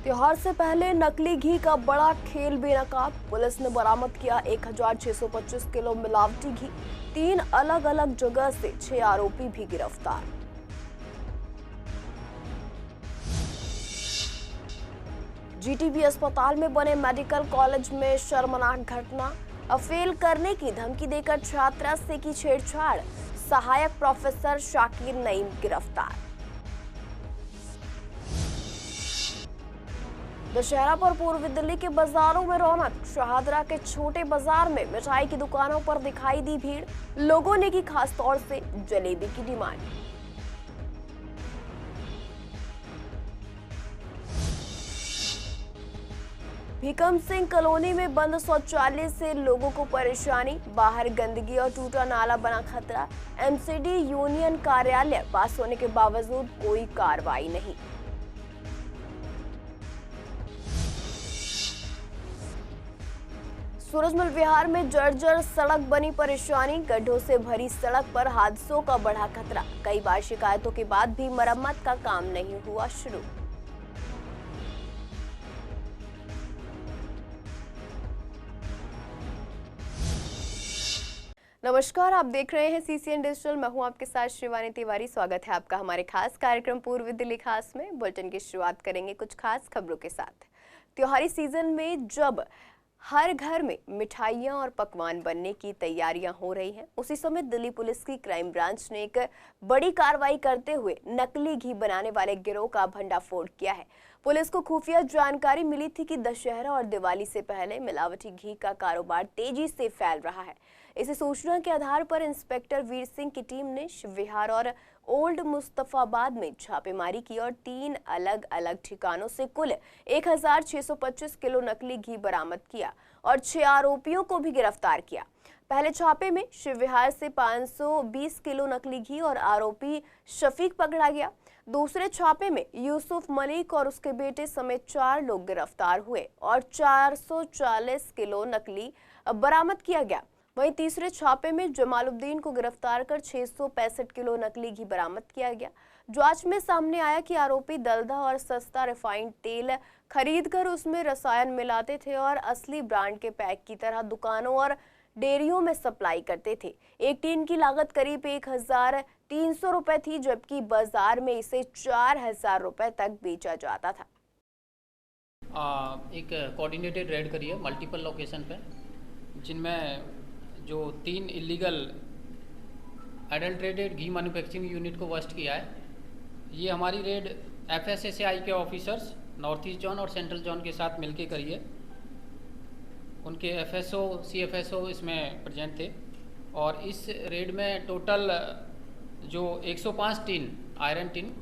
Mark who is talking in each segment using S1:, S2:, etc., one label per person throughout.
S1: त्योहार से पहले नकली घी का बड़ा खेल बेनकाब। पुलिस ने बरामद किया 1625 किलो मिलावटी घी। 3 अलग अलग जगह से 6 आरोपी भी गिरफ्तार। जीटीबी अस्पताल में बने मेडिकल कॉलेज में शर्मनाक घटना। फेल करने की धमकी देकर छात्रा से की छेड़छाड़। सहायक प्रोफेसर शाकिर नईम गिरफ्तार। दशहरा पर पूर्वी दिल्ली के बाजारों में रौनक। शाहदरा के छोटे बाजार में मिठाई की दुकानों पर दिखाई दी भीड़। लोगों ने की खास तौर से जलेबी की डिमांड। भीकम सिंह कॉलोनी में बंद शौचालय से लोगों को परेशानी। बाहर गंदगी और टूटा नाला बना खतरा। एमसीडी यूनियन कार्यालय पास होने के बावजूद कोई कार्रवाई नहीं। सूरजमल विहार में जर्जर सड़क बनी परेशानी। गड्ढों से भरी सड़क पर हादसों का बढ़ा खतरा। कई बार शिकायतों के बाद भी मरम्मत का काम नहीं हुआ शुरू। नमस्कार, आप देख रहे हैं सीसीएन डिजिटल। मैं हूं आपके साथ शिवानी तिवारी। स्वागत है आपका हमारे खास कार्यक्रम पूर्वी दिल्ली खास में। बुलेटिन की शुरुआत करेंगे कुछ खास खबरों के साथ। त्योहारी सीजन में जब हर घर में मिठाइयां और पकवान बनने की तैयारियां हो रही हैं, उसी समय दिल्ली पुलिस की क्राइम ब्रांच ने एक बड़ी कार्रवाई करते हुए नकली घी बनाने वाले गिरोह का भंडाफोड़ किया है। पुलिस को खुफिया जानकारी मिली थी कि दशहरा और दिवाली से पहले मिलावटी घी का कारोबार तेजी से फैल रहा है। इसी सूचना के आधार पर इंस्पेक्टर वीर सिंह की टीम ने शिवविहार और ओल्ड मुस्तफाबाद में छापेमारी की और 3 अलग अलग ठिकानों से कुल 1625 किलो नकली घी बरामद किया और 6 आरोपियों को भी गिरफ्तार किया। पहले छापे में शिवविहार से 520 किलो नकली घी और आरोपी शफीक पकड़ा गया। दूसरे छापे में यूसुफ मलिक और उसके बेटे समेत 4 लोग गिरफ्तार हुए और 440 किलो नकली बरामद किया गया। वहीं तीसरे छापे में जमालुद्दीन को गिरफ्तार कर 665 किलो नकली घी बरामद किया गया। जांच में सामने आया कि आरोपी दलदह और सस्ता रिफाइंड तेल खरीदकर उसमें रसायन मिलाते थे और असली ब्रांड के पैक की तरह दुकानों और डेयरियों में सप्लाई करते थे। एक टीन की लागत करीब 1300 रुपए थी, जबकि बाजार में इसे 4000 रुपए तक बेचा जाता था।
S2: एक कोऑर्डिनेटेड रेड करी है मल्टीपल लोकेशन पे, जिनमें जो 3 इलीगल एडल्ट्रेटेड घी मैन्युफैक्चरिंग यूनिट को बस्ट किया है। ये हमारी रेड एफएसएसएआई के ऑफिसर्स नॉर्थ ईस्ट जोन और सेंट्रल जोन के साथ मिलके करी है। उनके एफएसओ सीएफएसओ इसमें प्रेजेंट थे और इस रेड में टोटल जो 105 tin iron tin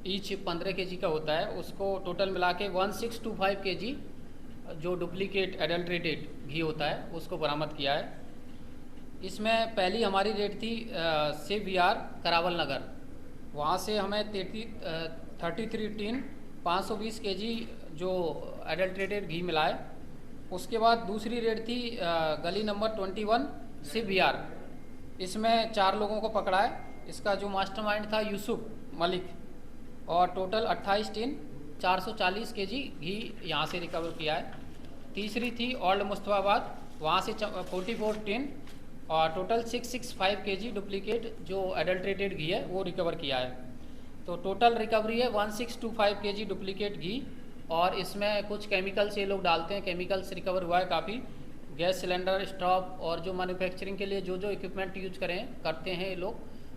S2: each 15 KG का होता है, उसको टोटल मिला के 1625 केजी जो डुप्लीकेट एडल्ट्रेटेड घी होता है उसको बरामद किया है। इसमें पहली हमारी रेड थी शिव विहार करावल नगर। वहाँ से हमें 33 टिन 520 केजी जो एडल्ट्रेटेड घी मिला है। उसके बाद दूसरी रेड थी गली नंबर 21 शिव विहार। इसमें 4 लोगों को पकड़ा है। इसका जो मास्टरमाइंड था यूसुफ मलिक, और टोटल 28 टिन 440 केजी घी यहाँ से रिकवर किया है। तीसरी थी ओल्ड मुस्तफाबाद, वहाँ से 44 टिन और टोटल 665 केजी डुप्लीकेट जो एडल्ट्रेटेड घी है वो रिकवर किया है। तो टोटल रिकवरी है 1625 केजी डुप्लीकेट घी। और इसमें कुछ केमिकल्स ये लोग डालते हैं, केमिकल्स रिकवर हुआ है काफ़ी। गैस सिलेंडर, स्टोव और जो मैन्युफैक्चरिंग के लिए जो इक्विपमेंट यूज करते हैं ये लोग,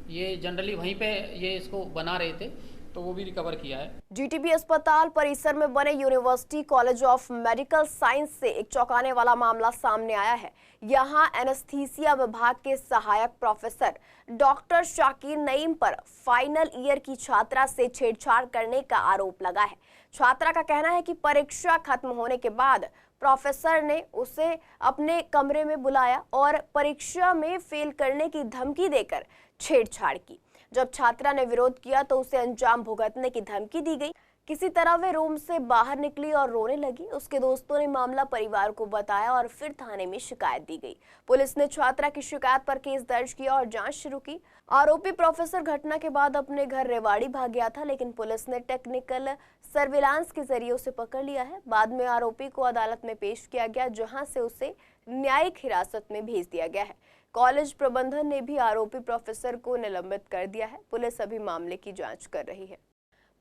S2: ये जनरली वहीं पे ये इसको बना रहे थे, तो वो भी रिकवर किया है।
S1: जीटीबी अस्पताल परिसर में बने university college of medical science से एक चौंकाने वाला मामला सामने आया है। यहां एनेस्थीसिया विभाग के सहायक प्रोफेसर डॉक्टर शाकिर नईम पर फाइनल ईयर की छात्रा से छेड़छाड़ करने का आरोप लगा है। छात्रा का कहना है कि परीक्षा खत्म होने के बाद प्रोफेसर ने उसे अपने कमरे में बुलाया और परीक्षा में फेल करने की धमकी देकर छेड़छाड़ की। जब छात्रा ने विरोध किया तो उसे अंजाम भुगतने की धमकी दी गई। किसी तरह वे रूम से बाहर निकली और रोने लगी। उसके दोस्तों ने मामला परिवार को बताया और फिर थाने में शिकायत दी गई। पुलिस ने छात्रा की शिकायत पर केस दर्ज किया और जांच शुरू की। आरोपी प्रोफेसर घटना के बाद अपने घर रेवाड़ी भाग गया था, लेकिन पुलिस ने टेक्निकल सर्विलांस के जरिए उसे पकड़ लिया है। बाद में आरोपी को अदालत में पेश किया गया, जहां से उसे न्यायिक हिरासत में भेज दिया गया है। कॉलेज प्रबंधन ने भी आरोपी प्रोफेसर को निलंबित कर दिया है। पुलिस अभी मामले की जांच कर रही है।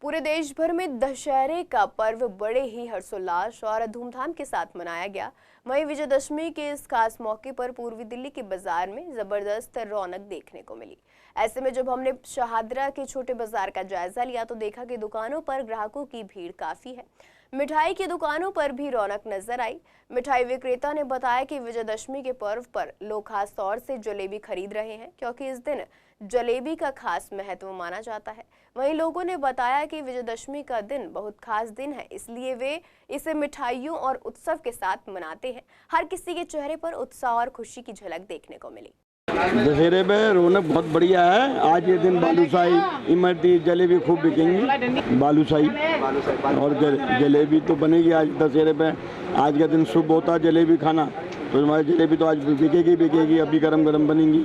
S1: पूरे देश भर में दशहरे का पर्व बड़े ही हर्षोल्लास और धूमधाम के साथ मनाया गया। वहीं विजयदशमी के इस खास मौके पर पूर्वी दिल्ली के बाजार में जबरदस्त रौनक देखने को मिली। ऐसे में जब हमने शहादरा के छोटे बाजार का जायजा लिया तो देखा कि दुकानों पर ग्राहकों की भीड़ काफी है। मिठाई की दुकानों पर भी रौनक नजर आई। मिठाई विक्रेता ने बताया कि विजयदशमी के पर्व पर लोग खास तौर से जलेबी खरीद रहे हैं, क्योंकि इस दिन जलेबी का खास महत्व माना जाता है। वहीं लोगों ने बताया कि विजयदशमी का दिन बहुत खास दिन है, इसलिए वे इसे मिठाइयों और उत्सव के साथ मनाते हैं। हर किसी के चेहरे पर उत्साह और खुशी की झलक देखने को मिली।
S3: दशहरे में रौनक बहुत बढ़िया है। आज ये दिन बालूशाही, इमरती, जलेबी खूब बिकेंगी। बालूशाही और जलेबी तो बनेगी आज दशहरे पे। आज का दिन शुभ होता है जलेबी खाना, तो हमारी जलेबी तो आज बिकेगी, अभी गरम गरम बनेंगी।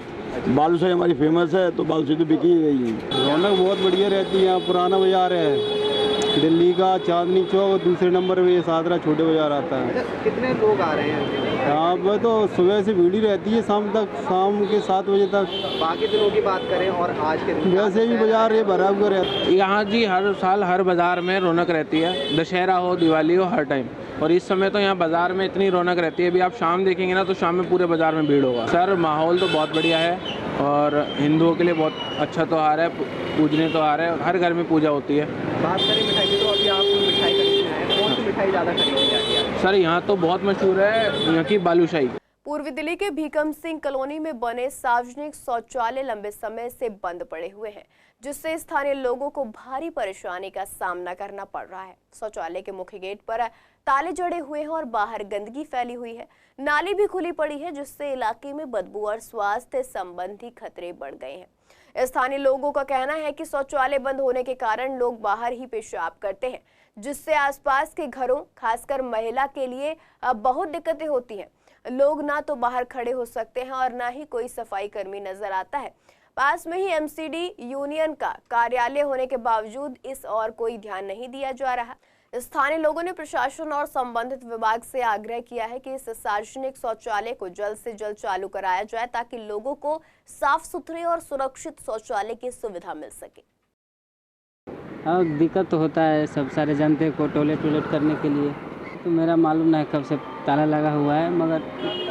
S3: बालूशाही हमारी फेमस है, तो बालूशाही तो बिकी ही रही है।
S4: रौनक बहुत बढ़िया रहती है। यहाँ पुराना बाजार है दिल्ली का, चांदनी चौक, दूसरे नंबर पे ये शहादरा छोटे बाजार आता है।
S5: कितने लोग आ रहे हैं
S4: यहाँ पर? तो सुबह से भीड़ ही रहती है, शाम के 7 बजे तक।
S5: बाकी दिनों की बात करें और आज के दिन
S4: वैसे भी बाजार ये भरा हुआ रहता है।
S6: यहाँ जी हर साल हर बाज़ार में रौनक रहती है, दशहरा हो, दिवाली हो, हर टाइम। और इस समय तो यहाँ बाज़ार में इतनी रौनक रहती है। अभी आप शाम देखेंगे ना तो शाम में पूरे बाज़ार में भीड़ होगा। सर माहौल तो बहुत बढ़िया है और हिंदुओं के लिए बहुत अच्छा त्यौहार है, पूजनीय त्यौहार है। हर घर में पूजा होती है।
S5: बात करें मिठाई की, तो अभी आप मिठाई खरीदने आए, कौन सी मिठाई ज़्यादा खरीदी जाती है?
S6: सर यहाँ तो बहुत मशहूर है यहाँ की बालूशाही।
S1: पूर्वी दिल्ली के भीकम सिंह कॉलोनी में बने सार्वजनिक शौचालय लंबे समय से बंद पड़े हुए हैं, जिससे स्थानीय लोगों को भारी परेशानी का सामना करना पड़ रहा है। शौचालय के मुख्य गेट पर ताले जड़े हुए हैं और बाहर गंदगी फैली हुई है। नाली भी खुली पड़ी है, जिससे इलाके में बदबू और स्वास्थ्य संबंधी खतरे बढ़ गए हैं। स्थानीय लोगों का कहना है कि शौचालय बंद होने के कारण लोग बाहर ही पेशाब करते हैं, जिससे आसपास के घरों, खासकर महिला के लिए बहुत दिक्कतें होती हैं। लोग ना तो बाहर खड़े हो सकते हैं और ना ही कोई सफाई कर्मी नजर आता है। पास में ही एमसीडी यूनियन का कार्यालय होने के बावजूद इस और कोई ध्यान नहीं दिया जा रहा। स्थानीय लोगों ने प्रशासन और संबंधित विभाग से आग्रह किया है कि इस सार्वजनिक शौचालय को जल्द से जल्द चालू कराया जाए, ताकि लोगों को साफ सुथरे और सुरक्षित शौचालय की सुविधा मिल सके।
S7: हाँ, दिक्कत तो होता है सब सारे जनते को टॉयलेट करने के लिए। तो मेरा मालूम नहीं कब से ताला लगा हुआ है, मगर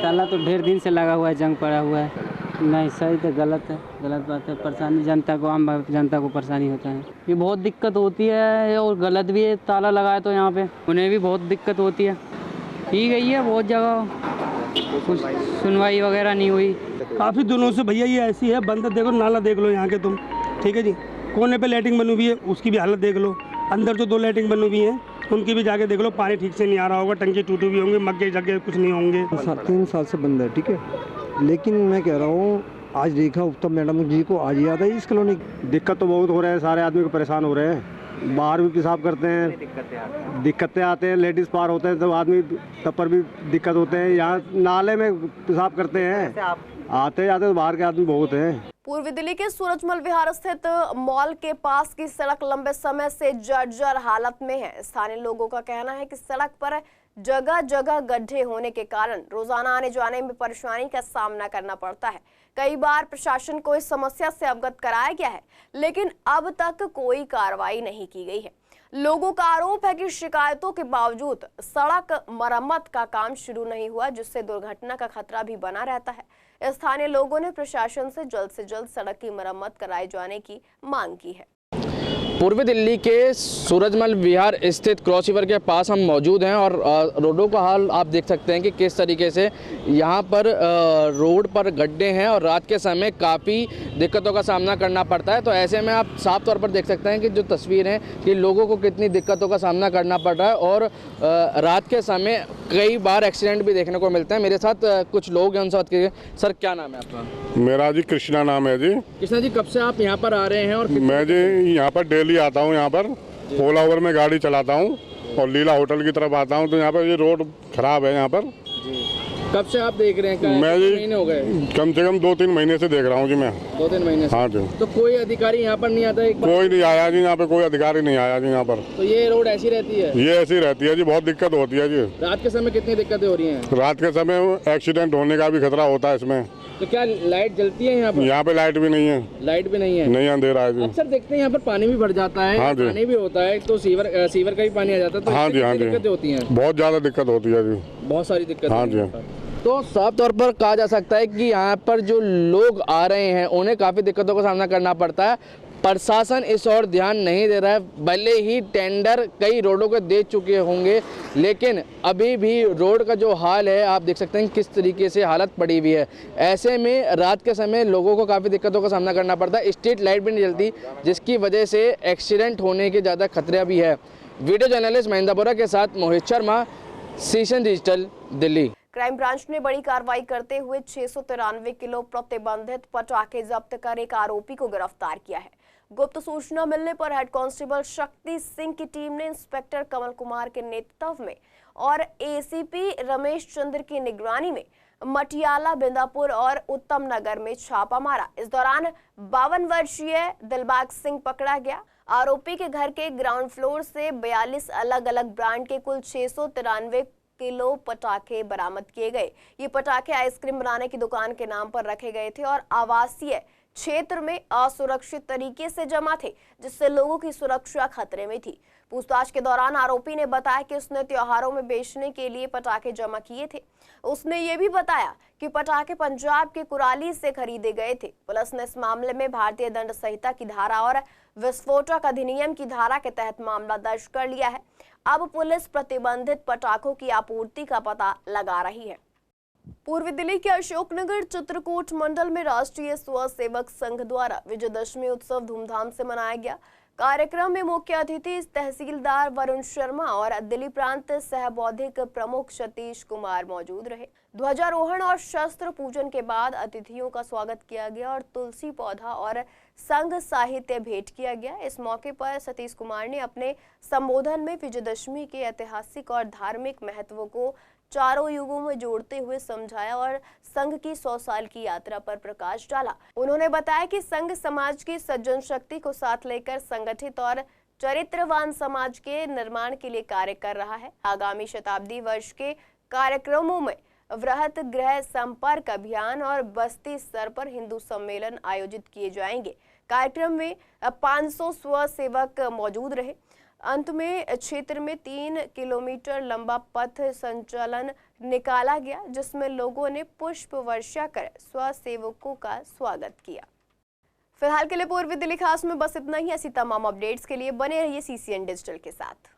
S7: ताला तो ढेर दिन से लगा हुआ है, जंग पड़ा हुआ है। नहीं, सही तो गलत है, गलत बात है। परेशानी जनता को, आम जनता को परेशानी होता है। ये बहुत दिक्कत होती है और गलत भी है। ताला लगाए तो यहाँ पे उन्हें भी बहुत दिक्कत होती है। की गई है बहुत जगह, कुछ सुनवाई वगैरह नहीं हुई।
S8: काफ़ी दिनों से भैया ये ऐसी है, बंद। देखो नाला देख लो यहाँ के तुम, ठीक है जी। कोने पे लैट्रिन बनी हुई है, उसकी भी हालत देख लो। अंदर जो 2 लैट्रिन बनी हुई हैं, उनकी भी जाके देख लो, पानी ठीक से नहीं आ रहा होगा, टंकी टूटे भी होंगे, मग्गे जगह कुछ नहीं होंगे।
S9: 3 साल से बंद है, ठीक है। लेकिन मैं कह रहा हूँ, आज देखा उत्तम मैडम जी को आज याद है इस कॉलोनी।
S3: दिक्कत तो बहुत हो रहा है, सारे आदमी को परेशान हो रहे हैं। बाहर भी पेशाब करते हैं, दिक्कतें आते हैं। लेडीज़ पार होते हैं तो आदमी तब पर भी दिक्कत होते हैं। यहाँ नाले में पेशाब करते हैं, आते जाते तो बाहर के आदमी बहुत हैं।
S1: पूर्वी दिल्ली के सूरजमल विहार स्थित मॉल के पास की सड़क लंबे समय से जर्जर हालत में है। स्थानीय लोगों का कहना है कि सड़क पर जगह जगह गड्ढे होने के कारण रोजाना आने जाने में परेशानी का सामना करना पड़ता है। कई बार प्रशासन को इस समस्या से अवगत कराया गया है, लेकिन अब तक कोई कार्रवाई नहीं की गई है। लोगों का आरोप है कि शिकायतों के बावजूद सड़क मरम्मत का काम शुरू नहीं हुआ, जिससे दुर्घटना का खतरा भी बना रहता है। स्थानीय लोगों ने प्रशासन से जल्द सड़क की मरम्मत कराए जाने की मांग की है।
S6: पूर्वी दिल्ली के सूरजमल विहार स्थित क्रॉस रिवर के पास हम मौजूद हैं और रोडों का हाल आप देख सकते हैं कि किस तरीके से यहाँ पर रोड पर गड्ढे हैं और रात के समय काफ़ी दिक्कतों का सामना करना पड़ता है। तो ऐसे में आप साफ तौर पर देख सकते हैं कि जो तस्वीर है कि लोगों को कितनी दिक्कतों का सामना करना पड़ रहा है और रात के समय कई बार एक्सीडेंट भी देखने को मिलते हैं। मेरे साथ कुछ लोग हैं, उनसे बात करिए। सर क्या नाम है आपका?
S10: मेरा जी कृष्णा नाम है जी।
S6: कृष्णा जी, कब से आप यहाँ पर आ रहे हैं? और
S10: मैं जी यहाँ पर डेली आता हूँ यहाँ पर, ओला उबर में गाड़ी चलाता हूँ और लीला होटल की तरफ आता हूँ, तो यहाँ पर ये रोड खराब है यहाँ पर।
S6: कब से आप देख रहे हैं?
S10: मैं जी
S6: महीने हो गए?
S10: कम से कम 2-3 महीने से देख रहा हूँ जी मैं।
S6: 2-3 महीने से?
S10: हाँ जी।
S6: तो कोई अधिकारी यहाँ पर नहीं आता? एक
S10: कोई नहीं आया जी यहाँ पे, कोई अधिकारी नहीं आया जी यहाँ पर।
S6: तो ये रोड ऐसी रहती है?
S10: ये ऐसी रहती है जी, बहुत दिक्कत होती है जी।
S6: रात के समय कितनी दिक्कतें हो रही हैं?
S10: रात के समय एक्सीडेंट होने का भी खतरा होता है इसमें।
S6: तो क्या लाइट जलती है यहाँ पर?
S10: यहाँ पे लाइट भी नहीं है।
S6: लाइट भी नहीं है?
S10: नहीं, अंधेरा है जी।
S6: अक्सर देखते हैं यहाँ पर पानी भी भर जाता है।
S10: हाँ जी।
S6: पानी भी होता है तो सीवर का भी पानी आ जाता है, तो
S10: हाँ जी, हाँ जी,
S6: दिक्कतें होती हैं?
S10: बहुत ज्यादा दिक्कत होती है जी,
S6: बहुत सारी दिक्कत।
S10: हाँ जी।
S6: तो साफ तौर पर कहा जा सकता है कि यहाँ पर जो लोग आ रहे हैं उन्हें काफ़ी दिक्कतों का सामना करना पड़ता है। प्रशासन इस ओर ध्यान नहीं दे रहा है, भले ही टेंडर कई रोडों के दे चुके होंगे, लेकिन अभी भी रोड का जो हाल है आप देख सकते हैं किस तरीके से हालत पड़ी हुई है। ऐसे में रात के समय लोगों को काफ़ी दिक्कतों का सामना करना पड़ता है। स्ट्रीट लाइट भी नहीं जलती, जिसकी वजह से एक्सीडेंट होने के ज़्यादा खतरा भी है। वीडियो जर्नलिस्ट महेंद्रपुरा के साथ मोहित शर्मा, सीशन डिजिटल, दिल्ली।
S1: क्राइम ब्रांच ने बड़ी कार्रवाई करते हुए 693 किलो प्रतिबंधित पटाखे जब्त कर एक आरोपी को गिरफ्तार किया है। गुप्त सूचना मिलने पर हेड कांस्टेबल शक्ति सिंह की टीम ने इंस्पेक्टर कमल कुमार के नेतृत्व में और एसीपी रमेश चंद्र की निगरानी में मटियाला, बिंदापुर और उत्तम नगर में छापा मारा। इस दौरान 52 वर्षीय दिलबाग सिंह पकड़ा गया। आरोपी के घर के ग्राउंड फ्लोर से 42 अलग अलग ब्रांड के कुल 693 किलो पटाखे बरामद किए गए। ये पटाखे आइसक्रीम बनाने की दुकान के नाम पर रखे गए थे और आवासीय क्षेत्र में असुरक्षित तरीके से जमा थे, जिससे लोगों की सुरक्षा खतरे में थी। पूछताछ के दौरान आरोपी ने बताया कि उसने त्योहारों में बेचने के लिए पटाखे जमा किए थे। उसने ये भी बताया कि पटाखे पंजाब के कुराली से खरीदे गए थे। पुलिस ने इस मामले में भारतीय दंड संहिता की धारा और विस्फोटक अधिनियम की धारा के तहत मामला दर्ज कर लिया है। अब पुलिस प्रतिबंधित पटाखों की आपूर्ति का पता लगा रही है। पूर्वी दिल्ली के अशोकनगर चित्रकूट मंडल में राष्ट्रीय स्वसेवक संघ द्वारा विजयदशमी उत्सव धूमधाम से मनाया गया। कार्यक्रम में मुख्य अतिथि तहसीलदार वरुण शर्मा और दिल्ली प्रांत सह बौद्धिक प्रमुख सतीश कुमार मौजूद रहे। ध्वजारोहण और शस्त्र पूजन के बाद अतिथियों का स्वागत किया गया और तुलसी पौधा और संघ साहित्य भेंट किया गया। इस मौके पर सतीश कुमार ने अपने संबोधन में विजयदशमी के ऐतिहासिक और धार्मिक महत्व को चारों युगों में जोड़ते हुए समझाया और संघ की 100 साल की यात्रा पर प्रकाश डाला। उन्होंने बताया कि संघ समाज की सज्जन शक्ति को साथ लेकर संगठित और चरित्रवान समाज के निर्माण के लिए कार्य कर रहा है। आगामी शताब्दी वर्ष के कार्यक्रमों में वृहत गृह संपर्क अभियान और बस्ती स्तर पर हिंदू सम्मेलन आयोजित किए जाएंगे। कार्यक्रम में 500 स्वसेवक मौजूद रहे। अंत में क्षेत्र में 3 किलोमीटर लंबा पथ संचलन निकाला गया, जिसमें लोगों ने पुष्प वर्षा कर स्वसेवकों का स्वागत किया। फिलहाल के लिए पूर्वी दिल्ली खास में बस इतना ही। ऐसी तमाम अपडेट्स के लिए बने रहिए सीसीएन डिजिटल के साथ।